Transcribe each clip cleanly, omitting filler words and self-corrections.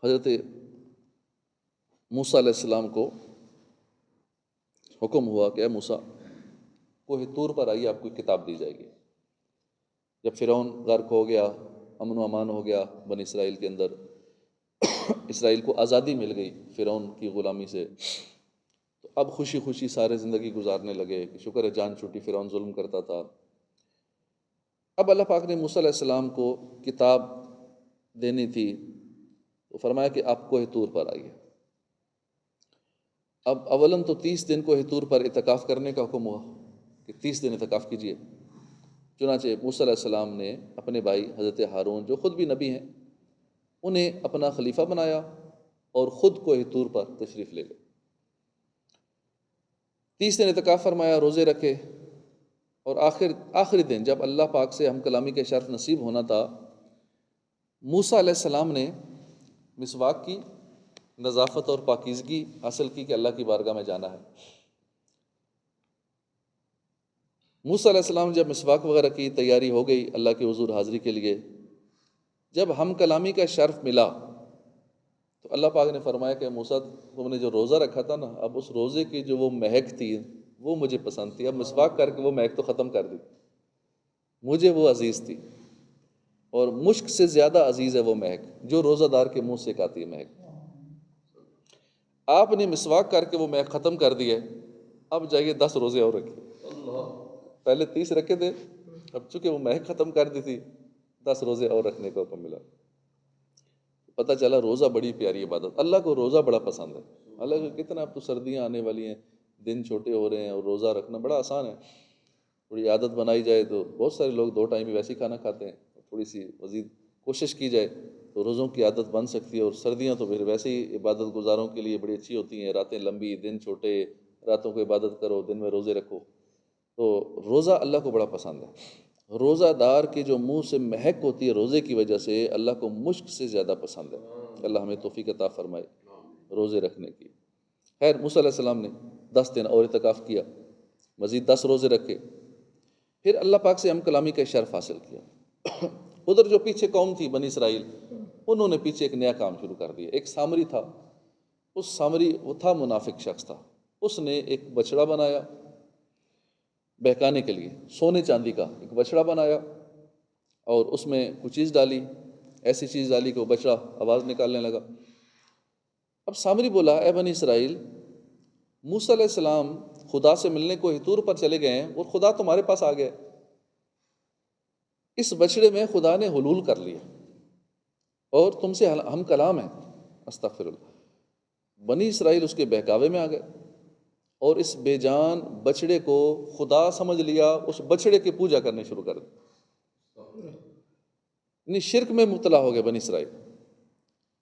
حضرت موسیٰ علیہ السلام کو حکم ہوا کہ اے موسیٰ، کوہ طور پر آئیے، آپ کو ایک کتاب دی جائے گی۔ جب فرعون غرق ہو گیا، امن و امان ہو گیا بنی اسرائیل کے اندر، اسرائیل کو آزادی مل گئی فرعون کی غلامی سے، تو اب خوشی خوشی سارے زندگی گزارنے لگے کہ شکر ہے جان چھوٹی، فرعون ظلم کرتا تھا۔ اب اللہ پاک نے موسیٰ علیہ السلام کو کتاب دینی تھی، تو فرمایا کہ آپ کوہ طور پر آئیے۔ اب اولاً تو 30 دن کوہ طور پر اعتکاف کرنے کا حکم ہوا کہ 30 دن اعتکاف کیجیے۔ چنانچہ موسیٰ علیہ السلام نے اپنے بھائی حضرت ہارون، جو خود بھی نبی ہیں، انہیں اپنا خلیفہ بنایا اور خود کوہ طور پر تشریف لے گئے۔ 30 دن اعتکاف فرمایا، روزے رکھے، اور آخری دن جب اللہ پاک سے ہم کلامی کے شرف نصیب ہونا تھا، موسیٰ علیہ السلام نے مسواک کی، نظافت اور پاکیزگی حاصل کی کہ اللہ کی بارگاہ میں جانا ہے۔ موسیٰ علیہ السلام جب مسواک وغیرہ کی تیاری ہو گئی اللہ کے حضور حاضری کے لیے، جب ہم کلامی کا شرف ملا تو اللہ پاک نے فرمایا کہ موسیٰ، تم نے جو روزہ رکھا تھا نا، اب اس روزے کی جو وہ مہک تھی وہ مجھے پسند تھی، اب مسواک کر کے وہ مہک تو ختم کر دی، مجھے وہ عزیز تھی، اور مشک سے زیادہ عزیز ہے وہ مہک جو روزہ دار کے منہ سے آتی ہے مہک۔ آپ نے مسواک کر کے وہ مہک ختم کر دی ہے، اب جائیے 10 روزے اور رکھیے۔ پہلے 30 رکھے تھے، اب چونکہ وہ مہک ختم کر دی تھی، 10 روزے اور رکھنے کا حکم ملا۔ پتہ چلا روزہ بڑی پیاری عبادت، اللہ کو روزہ بڑا پسند ہے۔ اللہ کو کتنا، اب تو سردیاں آنے والی ہیں، دن چھوٹے ہو رہے ہیں، اور روزہ رکھنا بڑا آسان ہے، تھوڑی عادت بنائی جائے تو بہت سارے لوگ 2 ٹائم ہی ویسے ہی کھانا کھاتے ہیں، تھوڑی سی مزید کوشش کی جائے تو روزوں کی عادت بن سکتی ہے۔ اور سردیاں تو پھر ویسے ہی عبادت گزاروں کے لیے بڑی اچھی ہوتی ہیں، راتیں لمبی، دن چھوٹے، راتوں کو عبادت کرو، دن میں روزے رکھو، تو روزہ اللہ کو بڑا پسند ہے۔ روزہ دار کی جو منہ سے مہک ہوتی ہے روزے کی وجہ سے، اللہ کو مشک سے زیادہ پسند ہے۔ اللہ ہمیں توفیق عطا فرمائے روزے رکھنے کی۔ خیر، موسیٰ علیہ السلام نے 10 دن اور اعتکاف کیا، مزید 10 روزے رکھے، پھر اللہ پاک سے ہم کلامی کا شرف حاصل کیا۔ ادھر جو پیچھے قوم تھی بنی اسرائیل، انہوں نے پیچھے ایک نیا کام شروع کر دیا۔ ایک سامری تھا، اس سامری وہ تھا منافق شخص تھا، اس نے ایک بچڑا بنایا بہکانے کے لیے، سونے چاندی کا ایک بچڑا بنایا، اور اس میں کچھ چیز ڈالی، ایسی چیز ڈالی کہ وہ بچڑا آواز نکالنے لگا۔ اب سامری بولا، اے بنی اسرائیل، موسیٰ علیہ السلام خدا سے ملنے کو طور پر چلے گئے ہیں، اور خدا تمہارے پاس آ گیا، اس بچڑے میں خدا نے حلول کر لیا اور تم سے ہم کلام ہیں۔ استغفر اللہ۔ بنی اسرائیل اس کے بہکاوے میں آ گئے، اور اس بے جان بچڑے کو خدا سمجھ لیا، اس بچڑے کی پوجا کرنے شروع کر دی، یعنی شرک میں مبتلا ہو گئے بنی اسرائیل۔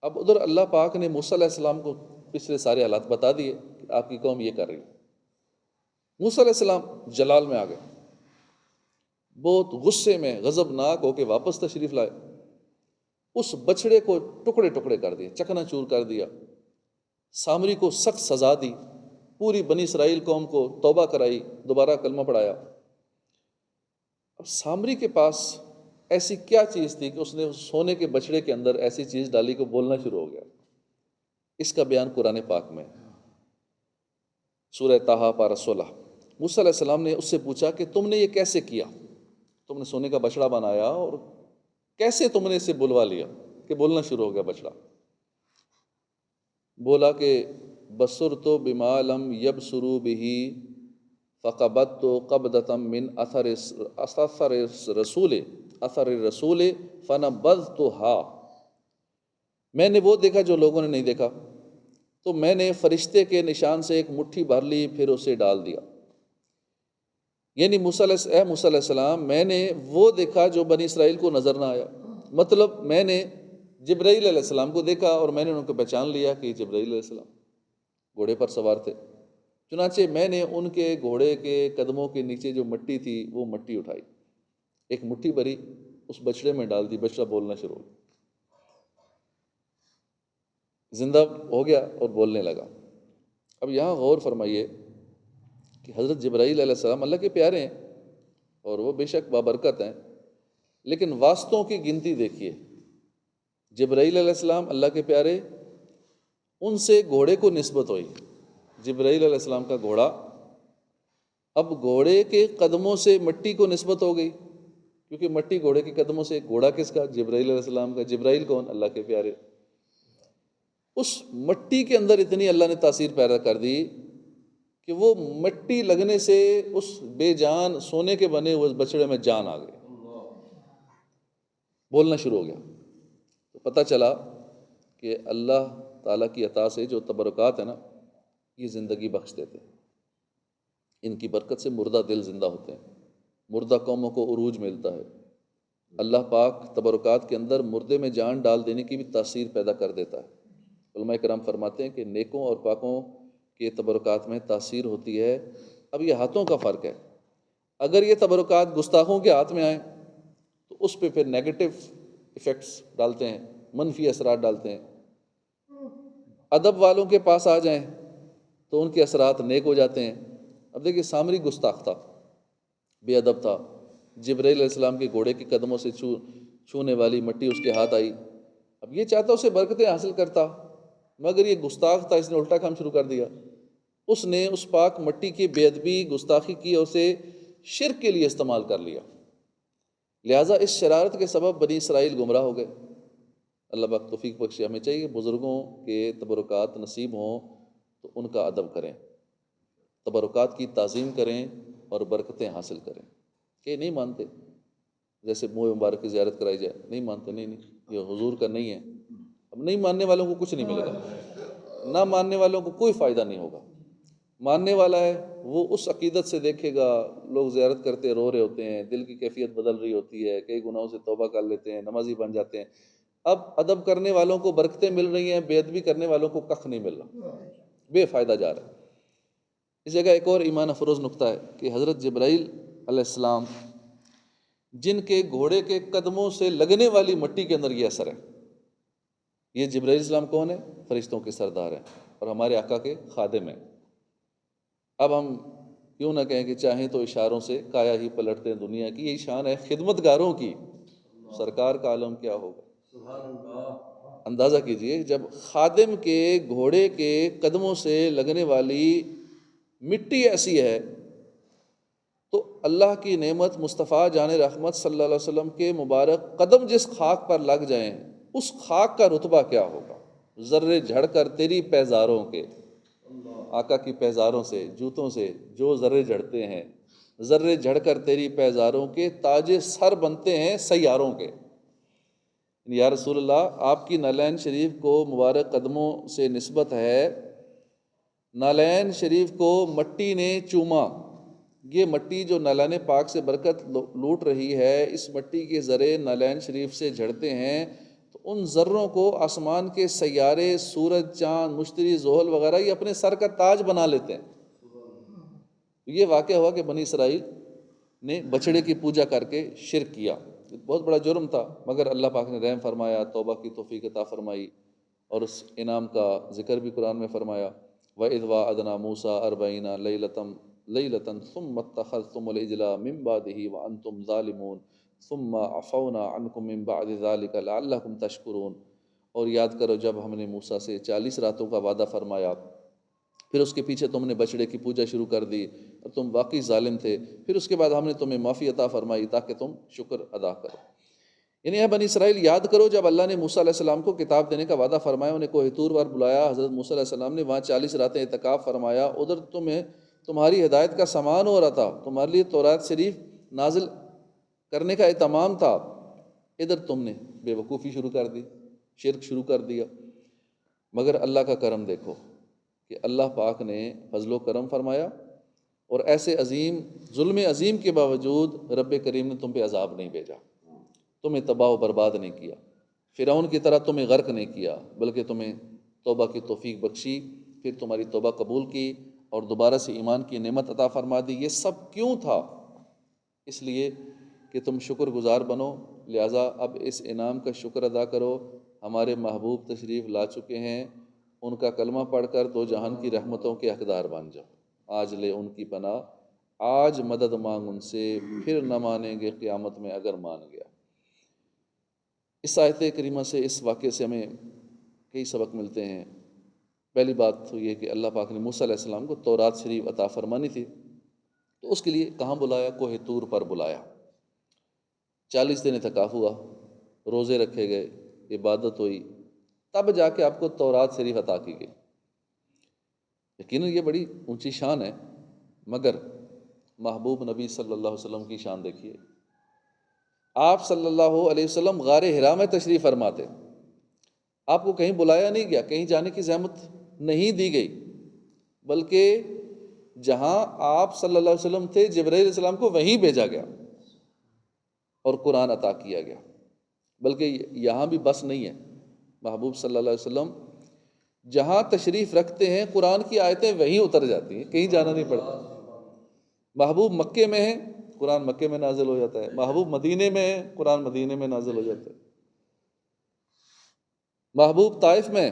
اب ادھر اللہ پاک نے موسیٰ علیہ السلام کو پچھلے سارے حالات بتا دیے کہ آپ کی قوم یہ کر رہی ہے۔ موسیٰ علیہ السلام جلال میں آ گئے، بہت غصے میں غضبناک ہو کے واپس تشریف لائے، اس بچڑے کو ٹکڑے ٹکڑے کر دیے، چکنا چور کر دیا، سامری کو سخت سزا دی، پوری بنی اسرائیل قوم کو توبہ کرائی، دوبارہ کلمہ پڑھایا۔ اب سامری کے پاس ایسی کیا چیز تھی کہ اس نے سونے کے بچڑے کے اندر ایسی چیز ڈالی کہ بولنا شروع ہو گیا؟ اس کا بیان قرآن پاک میں سورہ طٰہٰ پارہ 16۔ موسیٰ علیہ السلام نے اس سے پوچھا کہ تم نے یہ کیسے کیا؟ تم نے سونے کا بچڑا بنایا اور کیسے تم نے اسے بلوا لیا کہ بولنا شروع ہو گیا بچڑا؟ بولا کہ بصرت بما لم یبصروا به فقبضت قبضة من اثر الرسول فنبذتها۔ میں نے وہ دیکھا جو لوگوں نے نہیں دیکھا، تو میں نے فرشتے کے نشان سے ایک مٹھی بھر لی، پھر اسے ڈال دیا۔ یعنی موسیٰ علیہ السلام، میں نے وہ دیکھا جو بنی اسرائیل کو نظر نہ آیا، مطلب میں نے جبرائیل علیہ السلام کو دیکھا اور میں نے ان کو پہچان لیا کہ جبرائیل علیہ السلام گھوڑے پر سوار تھے۔ چنانچہ میں نے ان کے گھوڑے کے قدموں کے نیچے جو مٹی تھی وہ مٹی اٹھائی، ایک مٹھی بھری اس بچڑے میں ڈال دی، بچڑا بولنا شروع ہو گیا، زندہ ہو گیا اور بولنے لگا۔ اب یہاں غور فرمائیے کہ حضرت جبرائیل علیہ السلام اللہ کے پیارے ہیں اور وہ بے شک بابرکت ہیں، لیکن واسطوں کی گنتی دیکھیے، جبرائیل علیہ السلام اللہ کے پیارے، ان سے گھوڑے کو نسبت ہوئی، جبرائیل علیہ السلام کا گھوڑا، اب گھوڑے کے قدموں سے مٹی کو نسبت ہو گئی، کیونکہ مٹی گھوڑے کے قدموں سے، گھوڑا کس کا؟ جبرائیل علیہ السلام کا۔ جبرائیل کون؟ اللہ کے پیارے۔ اس مٹی کے اندر اتنی اللہ نے تاثیر پیدا کر دی کہ وہ مٹی لگنے سے اس بے جان سونے کے بنے ہوئے بچڑے میں جان آ گئی، بولنا شروع ہو گیا۔ تو پتہ چلا کہ اللہ تعالیٰ کی عطا سے جو تبرکات ہیں نا، یہ زندگی بخش دیتے ہیں، ان کی برکت سے مردہ دل زندہ ہوتے ہیں، مردہ قوموں کو عروج ملتا ہے۔ اللہ پاک تبرکات کے اندر مردے میں جان ڈال دینے کی بھی تاثیر پیدا کر دیتا ہے۔ علماء کرام فرماتے ہیں کہ نیکوں اور پاکوں کے تبرکات میں تاثیر ہوتی ہے۔ اب یہ ہاتھوں کا فرق ہے، اگر یہ تبرکات گستاخوں کے ہاتھ میں آئیں تو اس پہ پھر نیگیٹو ایفیکٹس ڈالتے ہیں، منفی اثرات ڈالتے ہیں۔ ادب والوں کے پاس آ جائیں تو ان کے اثرات نیک ہو جاتے ہیں۔ اب دیکھیے سامری گستاخ تھا، بے ادب تھا، جبرائیل علیہ السلام کے گھوڑے کے قدموں سے چھونے والی مٹی اس کے ہاتھ آئی، اب یہ چاہتا اسے برکتیں حاصل کرتا، مگر یہ گستاخ تھا، اس نے الٹا کام شروع کر دیا۔ اس نے اس پاک مٹی کی بے ادبی گستاخی کی اور اسے شرک کے لیے استعمال کر لیا، لہٰذا اس شرارت کے سبب بنی اسرائیل گمراہ ہو گئے۔ اللہ پاک توفیق بخشے۔ ہمیں چاہیے کہ بزرگوں کے تبرکات نصیب ہوں تو ان کا ادب کریں، تبرکات کی تعظیم کریں اور برکتیں حاصل کریں۔ کہ نہیں مانتے، جیسے منہ مبارک کی زیارت کرائی جائے، نہیں مانتے، نہیں یہ حضور کا نہیں ہے۔ اب نہیں ماننے والوں کو کچھ نہیں ملے گا، نہ ماننے والوں کو کوئی فائدہ نہیں ہوگا۔ ماننے والا ہے وہ اس عقیدت سے دیکھے گا، لوگ زیارت کرتے رو رہے ہوتے ہیں، دل کی کیفیت بدل رہی ہوتی ہے، کئی گناہوں سے توبہ کر لیتے ہیں، نمازی بن جاتے ہیں۔ اب ادب کرنے والوں کو برکتیں مل رہی ہیں، بے ادبی کرنے والوں کو کخ نہیں مل رہا، بے فائدہ جا رہا ہے۔ اس جگہ ایک اور ایمان افروز نقطہ ہے کہ حضرت جبرائیل علیہ السلام، جن کے گھوڑے کے قدموں سے لگنے والی مٹی کے اندر یہ اثر ہے، یہ جبرائیل السلام کون ہے؟ فرشتوں کے سردار ہیں اور ہمارے آقا کے خادم ہیں۔ اب ہم کیوں نہ کہیں کہ چاہیں تو اشاروں سے کایا ہی پلٹتے ہیں دنیا کی، یہی شان ہے خدمتگاروں کی، سرکار کا عالم کیا ہوگا۔ اندازہ کیجئے جب خادم کے گھوڑے کے قدموں سے لگنے والی مٹی ایسی ہے تو اللہ کی نعمت مصطفیٰ جان رحمت صلی اللہ علیہ وسلم کے مبارک قدم جس خاک پر لگ جائیں اس خاک کا رتبہ کیا ہوگا۔ ذرے جھڑ کر تیری پیزاروں کے، آقا کی پیزاروں سے، جوتوں سے جو ذرے جھڑتے ہیں، ذرے جھڑ کر تیری پیزاروں کے تاج سر بنتے ہیں سیاروں کے۔ یا رسول اللہ، آپ کی نالین شریف کو مبارک قدموں سے نسبت ہے، نالین شریف کو مٹی نے چوما، یہ مٹی جو نالین پاک سے برکت لوٹ رہی ہے، اس مٹی کے ذرے نالین شریف سے جھڑتے ہیں تو ان ذروں کو آسمان کے سیارے، سورج، چاند، مشتری، زحل وغیرہ یہ اپنے سر کا تاج بنا لیتے ہیں۔ یہ واقعہ ہوا کہ بنی اسرائیل نے بچڑے کی پوجا کر کے شرک کیا، بہت بڑا جرم تھا، مگر اللہ پاک نے رحم فرمایا، توبہ کی توفیق عطا فرمائی اور اس انعام کا ذکر بھی قرآن میں فرمایا۔ وَإِذْ وَعَدْنَا مُوسَىٰ 40 لَيْلَةً ثُمَّ اتَّخَذْتُمُ الْعِجْلَ مِن بَعْدِهِ وَأَنْتُمْ ظَالِمُونَ ثُمَّ عَفَوْنَا عَنْكُم مِّن بَعْدِ ذَلِكَ لَعَلَّكُمْ تَشْكُرُونَ۔ اور یاد کرو جب ہم نے موسیٰ سے 40 راتوں کا وعدہ فرمایا، پھر اس کے پیچھے تم نے بچڑے کی پوجا شروع کر دی اور تم واقعی ظالم تھے، پھر اس کے بعد ہم نے تمہیں معافی عطا فرمائی تاکہ تم شکر ادا کرو۔ یعنی اے بنی اسرائیل، یاد کرو جب اللہ نے موسیٰ علیہ السلام کو کتاب دینے کا وعدہ فرمایا، انہیں کوہ طور پر بلایا، حضرت موسیٰ علیہ السلام نے وہاں 40 راتیں اعتکاف فرمایا، ادھر تمہاری ہدایت کا سامان ہو رہا تھا، تمہارے لیے تورات شریف نازل کرنے کا اہتمام تھا، ادھر تم نے بے وقوفی شروع کر دی، شرک شروع کر دیا۔ مگر اللہ کا کرم دیکھو کہ اللہ پاک نے فضل و کرم فرمایا اور ایسے عظیم ظلم عظیم کے باوجود رب کریم نے تم پہ عذاب نہیں بھیجا، تمہیں تباہ و برباد نہیں کیا، فرعون کی طرح تمہیں غرق نہیں کیا، بلکہ تمہیں توبہ کی توفیق بخشی، پھر تمہاری توبہ قبول کی اور دوبارہ سے ایمان کی نعمت عطا فرما دی۔ یہ سب کیوں تھا؟ اس لیے کہ تم شکر گزار بنو، لہٰذا اب اس انعام کا شکر ادا کرو۔ ہمارے محبوب تشریف لا چکے ہیں، ان کا کلمہ پڑھ کر دو جہان کی رحمتوں کے حقدار بن جاؤ۔ آج لے ان کی پناہ، آج مدد مانگ ان سے، پھر نہ مانیں گے قیامت میں اگر مان گیا۔ اس آیت کریمہ سے، اس واقعے سے ہمیں کئی سبق ملتے ہیں۔ پہلی بات تو یہ کہ اللہ پاک نے موسیٰ علیہ السلام کو تورات شریف عطا فرمانی تھی، تو اس کے لیے کہاں بلایا؟ کوہ طور پر بلایا۔ 40 دن اعتکاف ہوا، روزے رکھے گئے، عبادت ہوئی، تب جا کے آپ کو تورات شریف عطا کی گئی۔ یقیناً یہ بڑی اونچی شان ہے، مگر محبوب نبی صلی اللہ علیہ وسلم کی شان دیکھیے۔ آپ صلی اللہ علیہ وسلم غار حرا میں تشریف فرما تھے، آپ کو کہیں بلایا نہیں گیا، کہیں جانے کی زحمت نہیں دی گئی، بلکہ جہاں آپ صلی اللہ علیہ وسلم تھے جبرائیل علیہ السلام کو وہیں بھیجا گیا اور قرآن عطا کیا گیا۔ بلکہ یہاں بھی بس نہیں ہے، محبوب صلی اللہ علیہ وسلم جہاں تشریف رکھتے ہیں قرآن کی آیتیں وہیں اتر جاتی ہیں، کہیں جانا نہیں پڑتا۔ محبوب مکے میں ہیں، قرآن مکے میں نازل ہو جاتا ہے۔ محبوب مدینے میں ہے، قرآن مدینے میں نازل ہو جاتا ہے۔ محبوب طائف میں،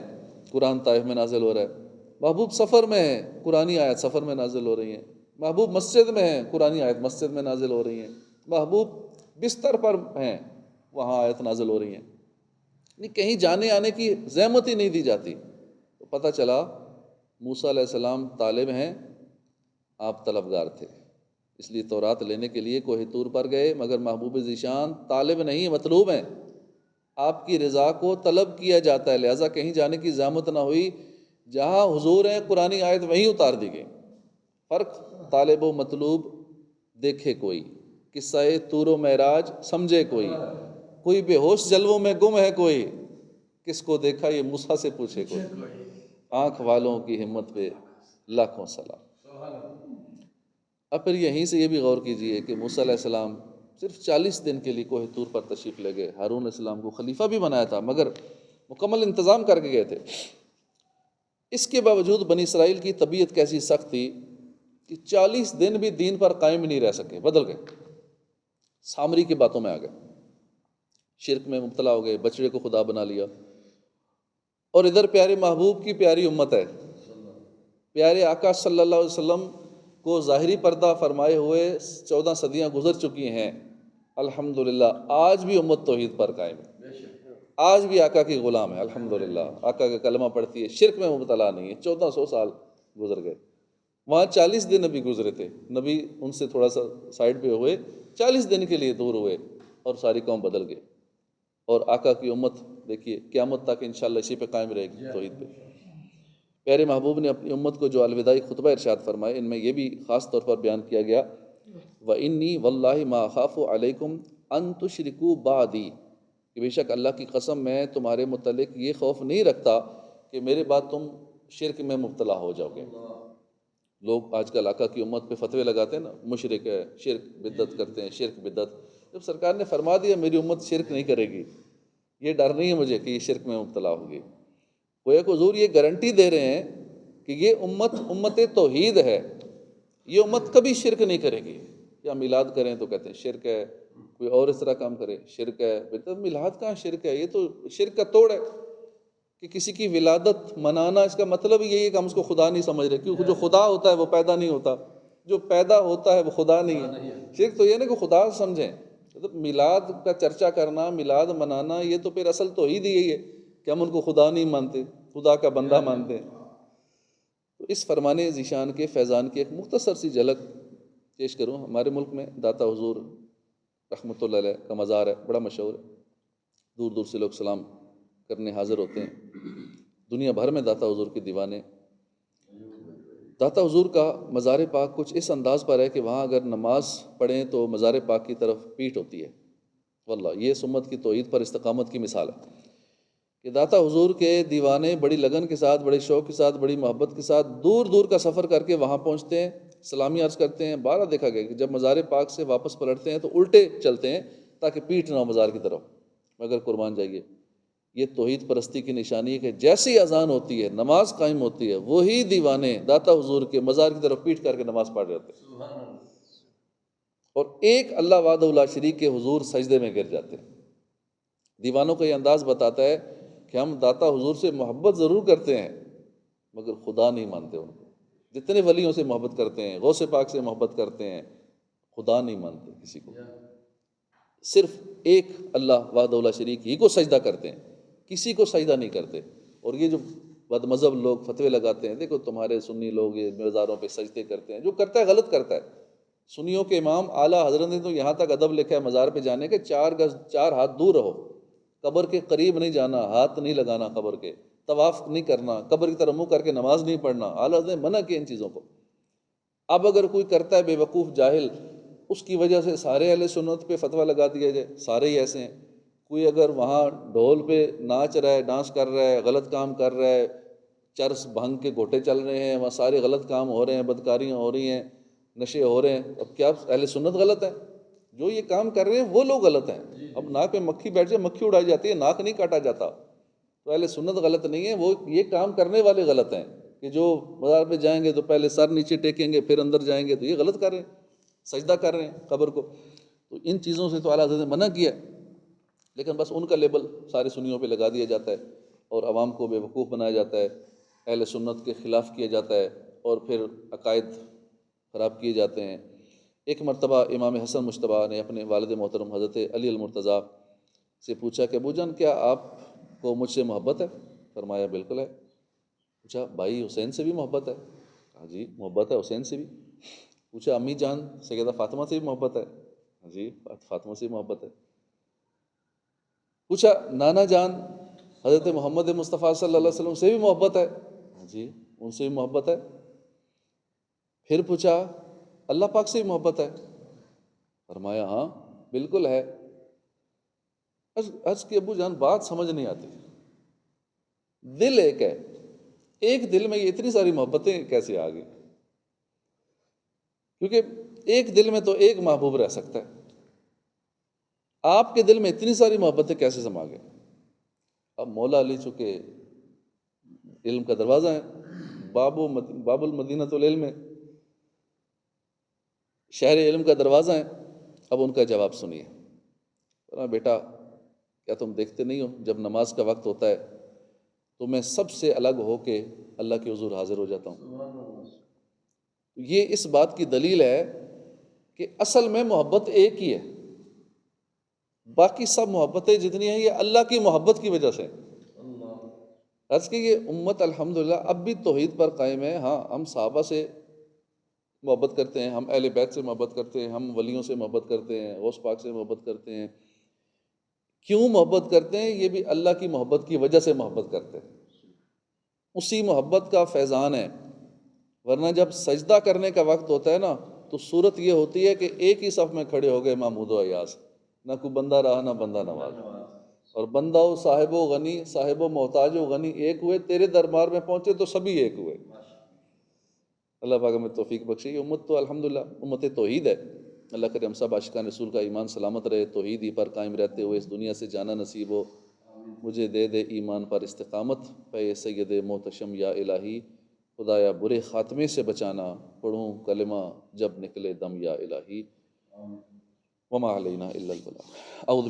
قرآن طائف میں نازل ہو رہا ہے۔ محبوب سفر میں ہے، قرآنی آیت سفر میں نازل ہو رہی ہیں۔ محبوب مسجد میں ہے، قرآنی آیت مسجد میں نازل ہو رہی ہیں۔ محبوب بستر پر ہیں، وہاں آیت نازل ہو رہی ہیں۔ یعنی کہیں جانے آنے کی زحمت ہی نہیں دی جاتی۔ تو پتہ چلا موسیٰ علیہ السلام طالب ہیں، آپ طلبگار تھے، اس لیے تورات لینے کے لیے کوہ طور پر گئے، مگر محبوب ذیشان طالب نہیں، مطلوب ہیں۔ آپ کی رضا کو طلب کیا جاتا ہے، لہٰذا کہیں جانے کی زحمت نہ ہوئی، جہاں حضور ہیں قرآنی آیت وہیں اتار دی گئی۔ فرق طالب و مطلوب دیکھے کوئی، قصہ طور و معراج سمجھے کوئی بے ہوش جلووں میں گم ہے کوئی، کس کو دیکھا یہ موسیٰ سے پوچھے کوئی، آنکھ والوں کی ہمت پہ لاکھوں سلام۔ اب پھر یہیں سے یہ بھی غور کیجئے کہ موسیٰ علیہ السلام صرف 40 دن کے لیے کوہ طور پر تشریف لے گئے۔ ہارون علیہ السلام کو خلیفہ بھی بنایا تھا، مگر مکمل انتظام کر کے گئے تھے۔ اس کے باوجود بنی اسرائیل کی طبیعت کیسی سخت تھی کہ 40 دن بھی دین پر قائم نہیں رہ سکے، بدل گئے، سامری کی باتوں میں آ گئے، شرک میں مبتلا ہو گئے، بچڑے کو خدا بنا لیا۔ اور ادھر پیارے محبوب کی پیاری امت ہے، پیارے آقا صلی اللہ علیہ وسلم کو ظاہری پردہ فرمائے ہوئے 14 صدیاں گزر چکی ہیں، الحمدللہ آج بھی امت توحید پر قائم ہے، آج بھی آقا کی غلام ہے، الحمدللہ آقا کا کلمہ پڑھتی ہے، شرک میں مبتلا نہیں ہے۔ 1400 سال گزر گئے، وہاں 40 دن نبی گزرے تھے، نبی ان سے تھوڑا سا سائڈ پہ ہوئے، 40 دن کے لیے دور ہوئے اور ساری قوم بدل گئے۔ اور آقا کی امت دیکھیے قیامت تک انشاءاللہ اسی پہ قائم رہے گی، توحید پہ۔ پیارے محبوب نے اپنی امت کو جو الوداعی خطبہ ارشاد فرمائے، ان میں یہ بھی خاص طور پر بیان کیا گیا، وَإِنِّي وَاللَّهِ مَا أَخَافُ عَلَيْكُمْ أَن تُشْرِكُوا بَعْدِي، کہ بے شک اللہ کی قسم میں تمہارے متعلق یہ خوف نہیں رکھتا کہ میرے بعد تم شرک میں مبتلا ہو جاؤ گے۔ لوگ آج کل آقا کی امت پہ فتوے لگاتے ہیں نا، مشرک ہے، شرک بدعت کرتے ہیں، شرک بدعت۔ جب سرکار نے فرما دیا میری امت شرک نہیں کرے گی، یہ ڈر نہیں ہے مجھے کہ یہ شرک میں مبتلا ہوگی۔ گویا کہ حضور یہ گارنٹی دے رہے ہیں کہ یہ امت توحید ہے، یہ امت کبھی شرک نہیں کرے گی۔ یا میلاد کریں تو کہتے ہیں شرک ہے، کوئی اور اس طرح کام کرے شرک ہے، میلاد کہاں شرک ہے؟ یہ تو شرک کا توڑ ہے کہ کسی کی ولادت منانا، اس کا مطلب یہی ہے کہ ہم اس کو خدا نہیں سمجھ رہے، کیونکہ جو خدا ہوتا ہے وہ پیدا نہیں ہوتا، جو پیدا ہوتا ہے وہ خدا نہیں ہے۔ شرک تو یہ نہیں کہ خدا سمجھیں، مطلب میلاد کا چرچا کرنا، میلاد منانا، یہ تو پھر اصل توحید یہی ہے کہ ہم ان کو خدا نہیں مانتے، خدا کا بندہ مانتے ہیں۔ تو اس فرمان ذیشان کے فیضان کی ایک مختصر سی جھلک پیش کروں۔ ہمارے ملک میں داتا حضور رحمۃ اللہ علیہ کا مزار ہے، بڑا مشہور ہے، دور دور سے لوگ سلام کرنے حاضر ہوتے ہیں، دنیا بھر میں داتا حضور کے دیوانے۔ داتا حضور کا مزار پاک کچھ اس انداز پر ہے کہ وہاں اگر نماز پڑھیں تو مزار پاک کی طرف پیٹھ ہوتی ہے۔ واللہ یہ سمت کی توحید پر استقامت کی مثال ہے کہ داتا حضور کے دیوانے بڑی لگن کے ساتھ، بڑے شوق کے ساتھ، بڑی محبت کے ساتھ دور دور کا سفر کر کے وہاں پہنچتے ہیں، سلامی عرض کرتے ہیں۔ بارہ دیکھا گیا کہ جب مزار پاک سے واپس پلٹتے ہیں تو الٹے چلتے ہیں تاکہ پیٹھ نہ ہو مزار کی طرف، مگر قربان جائیے یہ توحید پرستی کی نشانی ہے کہ جیسی اذان ہوتی ہے، نماز قائم ہوتی ہے، وہی دیوانے داتا حضور کے مزار کی طرف پیٹھ کر کے نماز پڑھ جاتے ہیں، اور ایک اللہ وحدہ لا شریک کے حضور سجدے میں گر جاتے ہیں۔ دیوانوں کا یہ انداز بتاتا ہے کہ ہم داتا حضور سے محبت ضرور کرتے ہیں مگر خدا نہیں مانتے ان کو، جتنے ولیوں سے محبت کرتے ہیں، غوث پاک سے محبت کرتے ہیں، خدا نہیں مانتے کسی کو۔ صرف ایک اللہ وحدہ لا شریک ہی کو سجدہ کرتے ہیں، کسی کو سجدہ نہیں کرتے۔ اور یہ جو بد مذہب لوگ فتوے لگاتے ہیں، دیکھو تمہارے سنی لوگ یہ مزاروں پہ سجدے کرتے ہیں، جو کرتا ہے غلط کرتا ہے۔ سنیوں کے امام اعلیٰ حضرت نے تو یہاں تک ادب لکھا ہے مزار پہ جانے کے، 4 گز 4 ہاتھ دور رہو، قبر کے قریب نہیں جانا، ہاتھ نہیں لگانا قبر کے، طواف نہیں کرنا، قبر کی طرف منہ کر کے نماز نہیں پڑھنا، اعلیٰ حضرت نے منع کیا ان چیزوں کو۔ اب اگر کوئی کرتا ہے بے وقوف جاہل، اس کی وجہ سے سارے اہل سنت پہ فتویٰ لگا دیا جائے، سارے ہی ایسے ہیں۔ کوئی اگر وہاں ڈھول پہ ناچ رہا ہے، ڈانس کر رہا ہے، غلط کام کر رہا ہے، چرس بھنگ کے گھوٹے چل رہے ہیں، وہاں سارے غلط کام ہو رہے ہیں، بدکاریاں ہو رہی ہیں، نشے ہو رہے ہیں، اب کیا اہل سنت غلط ہے؟ جو یہ کام کر رہے ہیں وہ لوگ غلط ہیں۔ اب ناک پہ مکھی بیٹھ جائے، مکھی اڑائی جاتی ہے، ناک نہیں کاٹا جاتا، تو اہل سنت غلط نہیں ہے، وہ یہ کام کرنے والے غلط ہیں کہ جو مزار پہ جائیں گے تو پہلے سر نیچے ٹیکیں گے پھر اندر جائیں گے، تو یہ غلط کر رہے ہیں، سجدہ کر رہے ہیں قبر کو۔ تو ان چیزوں سے تو اعلیٰ حضرت نے منع کیا ہے، لیکن بس ان کا لیبل سارے سنیوں پہ لگا دیا جاتا ہے اور عوام کو بے وقوف بنایا جاتا ہے، اہل سنت کے خلاف کیا جاتا ہے اور پھر عقائد خراب کیے جاتے ہیں۔ ایک مرتبہ امام حسن مجتبیٰ نے اپنے والد محترم حضرت علی المرتضیٰ سے پوچھا کہ ابو جان کیا آپ کو مجھ سے محبت ہے؟ فرمایا بالکل ہے۔ پوچھا بھائی حسین سے بھی محبت ہے؟ کہا جی محبت ہے حسین سے بھی۔ پوچھا امی جان سیدہ فاطمہ سے بھی محبت ہے؟ ہاں جی فاطمہ سے بھی محبت ہے۔ پوچھا نانا جان حضرت محمد مصطفیٰ صلی اللہ علیہ وسلم سے بھی محبت ہے؟ ہاں جی ان سے بھی محبت ہے۔ پھر پوچھا اللہ پاک سے بھی محبت ہے؟ فرمایا ہاں بالکل ہے۔ عرض کہ ابو جان بات سمجھ نہیں آتی، دل ایک ہے، ایک دل میں یہ اتنی ساری محبتیں کیسے آ گئی؟ کیونکہ ایک دل میں تو ایک محبوب رہ سکتا ہے، آپ کے دل میں اتنی ساری محبتیں کیسے سما گئے؟ اب مولا علی چونکہ علم کا دروازہ ہے، باب المدینۃ العلم ہے، شہر علم کا دروازہ ہے۔ اب ان کا جواب سنیے۔ بیٹا کیا تم دیکھتے نہیں ہو جب نماز کا وقت ہوتا ہے تو میں سب سے الگ ہو کے اللہ کے حضور حاضر ہو جاتا ہوں؟ یہ اس بات کی دلیل ہے کہ اصل میں محبت ایک ہی ہے، باقی سب محبتیں جتنی ہیں یہ اللہ کی محبت کی وجہ سے۔ عرض کہ یہ امت الحمدللہ اب بھی توحید پر قائم ہے۔ ہاں ہم صحابہ سے محبت کرتے ہیں، ہم اہل بیت سے محبت کرتے ہیں، ہم ولیوں سے محبت کرتے ہیں، غوث پاک سے محبت کرتے ہیں۔ کیوں محبت کرتے ہیں؟ یہ بھی اللہ کی محبت کی وجہ سے محبت کرتے ہیں، اسی محبت کا فیضان ہے۔ ورنہ جب سجدہ کرنے کا وقت ہوتا ہے نا تو صورت یہ ہوتی ہے کہ ایک ہی صف میں کھڑے ہو گئے محمود و ایاز، نہ کوئی بندہ رہا نہ بندہ نواز، اور بندہ و صاحب و غنی، صاحب و محتاج و غنی ایک ہوئے، تیرے دربار میں پہنچے تو سبھی ایک ہوئے۔ اللہ پاک ہمیں توفیق بخشے۔ یہ امت تو الحمدللہ امت توحید ہے، اللہ کرے ہم سب عاشقان رسول کا ایمان سلامت رہے، توحید ہی پر قائم رہتے ہوئے اس دنیا سے جانا نصیب ہو۔ مجھے دے دے ایمان پر استقامت، پے سید محتشم یا الہی، خدایا برے خاتمے سے بچانا، پڑھوں کلمہ جب نکلے دم یا الہی، وما علینا الا البلاغ۔ اعوذ